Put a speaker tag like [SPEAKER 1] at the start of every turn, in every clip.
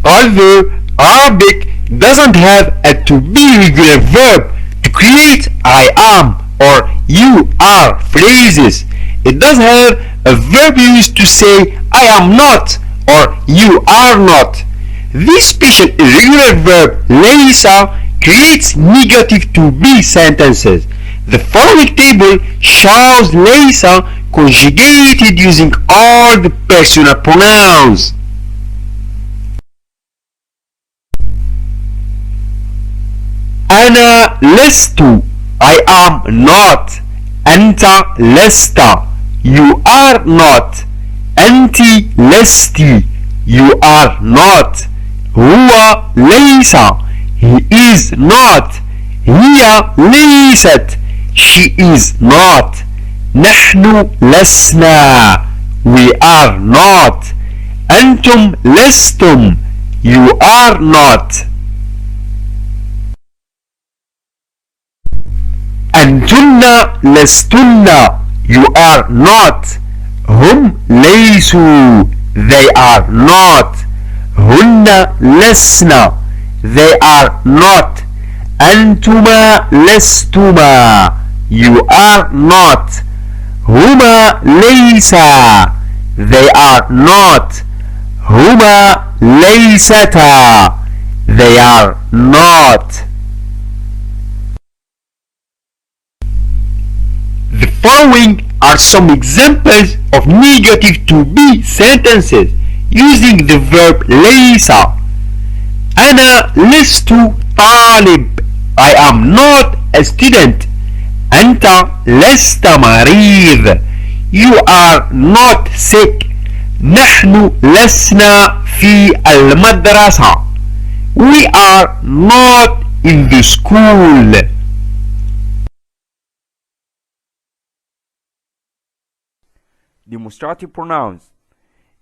[SPEAKER 1] Although Arabic doesn't have a to be regular verb to create I am or you are phrases, it does have a verb used to say I am not or you are not. This special irregular verb ليس creates negative to be sentences. The following table shows ليس conjugated using all the personal pronouns. أنا لست I am not. أنت لست you are not. أنت لست you are not. هو ليس he is not. هي ليست she is not. نحن لسنا we are not. أنتم لستم you are not. أنتن لستن you are not. هم ليسوا they are not. هن لسن they are not. أنتما لستما you are not. هما ليسا they are not. هما ليستا they are not. The following are some examples of negative to be sentences using the verb ليس. أنا لست طالب I am not a student. أنت لست مريض you are not sick. نحن لسنا في المدرسة we are not in the school.
[SPEAKER 2] Demonstrative pronouns.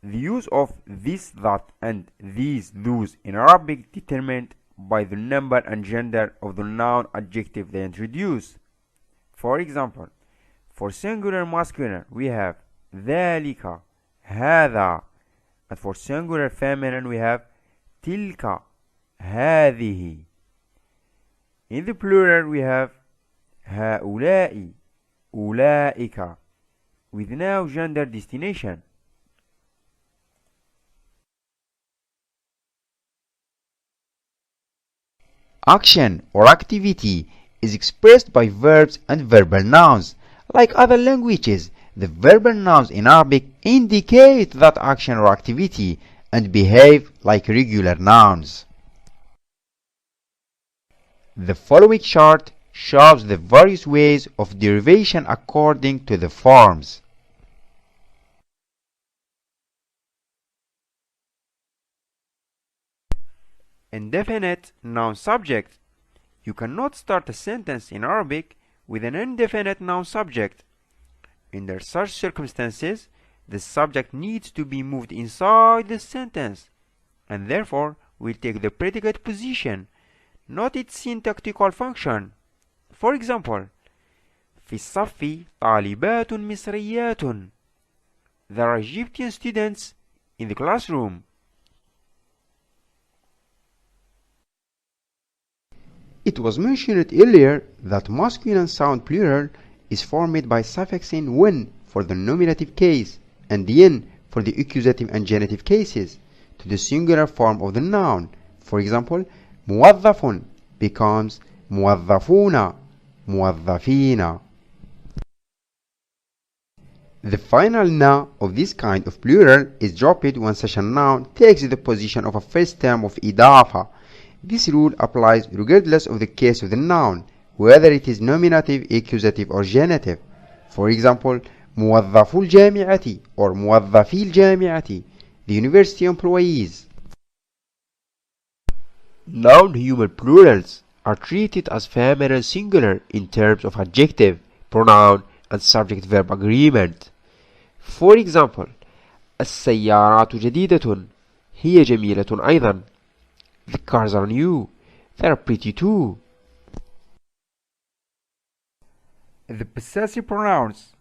[SPEAKER 2] The use of this, that, and these, those in Arabic determined by the number and gender of the noun adjective they introduce. For example, for singular masculine we have ذلك هذا, and for singular feminine we have تلك هذه. In the plural we have هؤلاء أولئك, with now gender destination.
[SPEAKER 3] Action or activity is expressed by verbs and verbal nouns. Like other languages, the verbal nouns in Arabic indicate that action or activity and behave like regular nouns. The following chart shows the various ways of derivation according to the forms.
[SPEAKER 2] Indefinite noun subject. You cannot start a sentence in Arabic with an indefinite noun subject. Under such circumstances, the subject needs to be moved inside the sentence and therefore will take the predicate position, not its syntactical function. For example, في الصف طالبات مصريات. There are Egyptian students in the classroom.
[SPEAKER 3] It was mentioned earlier that masculine sound plural is formed by suffixing when for the nominative case and yen for the accusative and genitive cases to the singular form of the noun. For example, موظف becomes موظفون, موظفين. The final na of this kind of plural is dropped when such a noun takes the position of a first term of إضافة. This rule applies regardless of the case of the noun, whether it is nominative, accusative, or genitive. For example, موظفو الجامعة or موظفي الجامعة, the university employees.
[SPEAKER 1] Noun human plurals are treated as feminine singular in terms of adjective, pronoun, and subject-verb agreement. For example, السيارات جديدة. هي جميلة أيضا. The cars are new. They are pretty too.
[SPEAKER 2] The possessive pronouns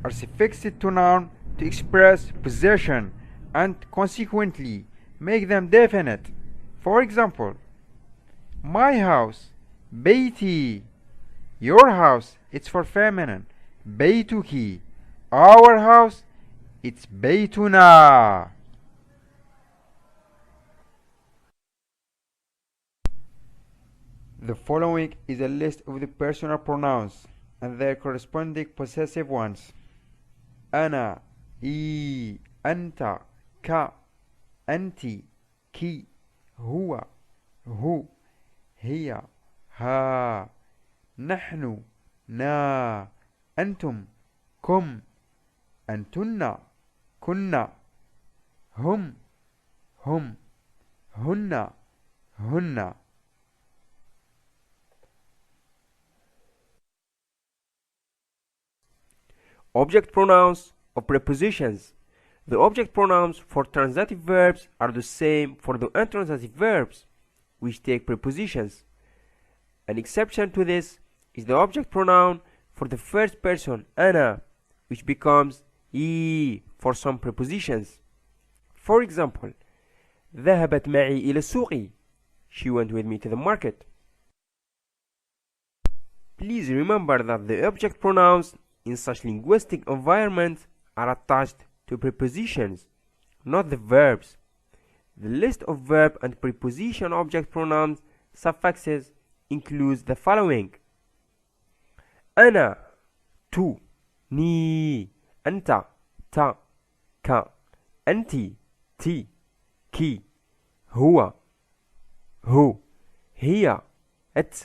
[SPEAKER 2] are suffixed to noun to express possession and consequently make them definite. For example, my house, بيتي. Your house, it's for feminine, بيتك. Our house, it's بيتنا. The following is a list of the personal pronouns and their corresponding possessive ones. أنا, إي, أنت, ك, أنت, كي, هو, هو, هي, ها, نحن, نا, أنتم, كم, أنتن, كنا, هم, هم, هن, هن.
[SPEAKER 4] Object pronouns of prepositions. The object pronouns for transitive verbs are the same for the intransitive verbs, which take prepositions. An exception to this is the object pronoun for the first person, أنا, which becomes إي for some prepositions. For example, ذهبت معي إلى السوق. She went with me to the market. Please remember that the object pronouns in such linguistic environments are attached to prepositions, not the verbs. The list of verb and preposition object pronouns suffixes includes the following: أنا, تو, ني, أنت, تا, كا, أنتِ, تي, كي, هو, هو, هي, أت,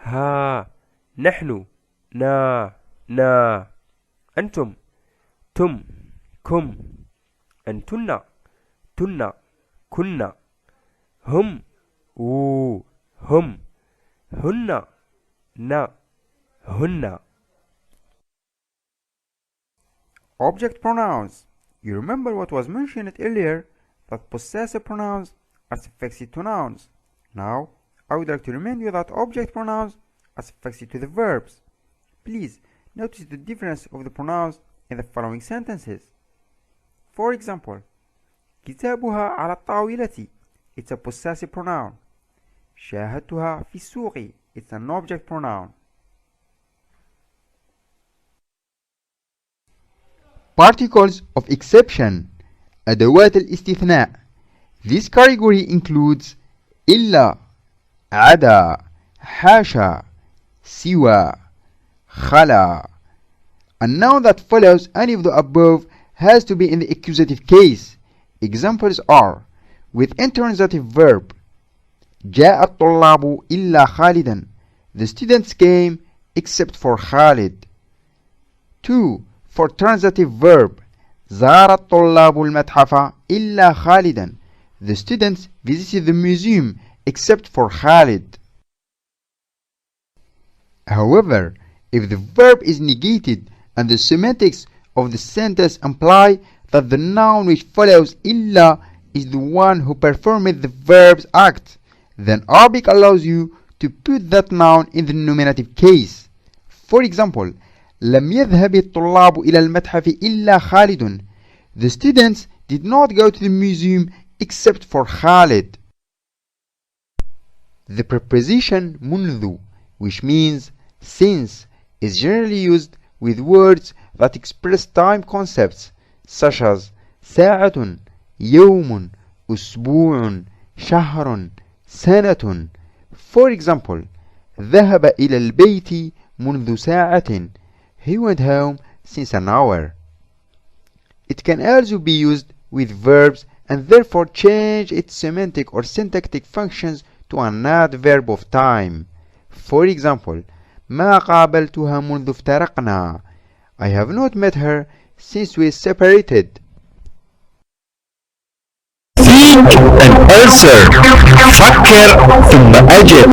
[SPEAKER 4] ها, نحن, نا, نا, أنتم, تم, كم, أنتن, تن, كنا, هم, و, هم, هن, نا, هن.
[SPEAKER 2] Object pronouns. You remember what was mentioned earlier, that possessive pronouns are suffixed to nouns. Now, I would like to remind you that object pronouns are suffixed to the verbs. Please notice the difference of the pronouns in the following sentences. For example, كتابها على الطاولة. It's a possessive pronoun. شاهدتها في السوق. It's an object pronoun.
[SPEAKER 3] Particles of exception. أدوات الاستثناء. This category includes إلا, عدا, حاشا, سوى, خلا. A noun that follows any of the above has to be in the accusative case. Examples are with intransitive verb: جاء الطلاب إلا خالدا. The students came except for Khalid. 2. For transitive verb: زار الطلاب المتحف إلا خالدا. The students visited the museum except for Khalid. However, if the verb is negated and the semantics of the sentence imply that the noun which follows إلا is the one who performed the verb's act, then Arabic allows you to put that noun in the nominative case. For example, لم يذهب الطلاب إلى المتحف إلا خالد. The students did not go to the museum except for Khalid. The preposition منذ, which means since, is generally used with words that express time concepts such as ساعة, يوم, أسبوع, شهر, سنة. For example, ذهب إلى البيت منذ ساعة. He went home since an hour. It can also be used with verbs and therefore change its semantic or syntactic functions to an adverb of time. For example, ما قابلتها منذ افترقنا. I have not met her since we separated.
[SPEAKER 1] Think and answer. فكر ثم أجب.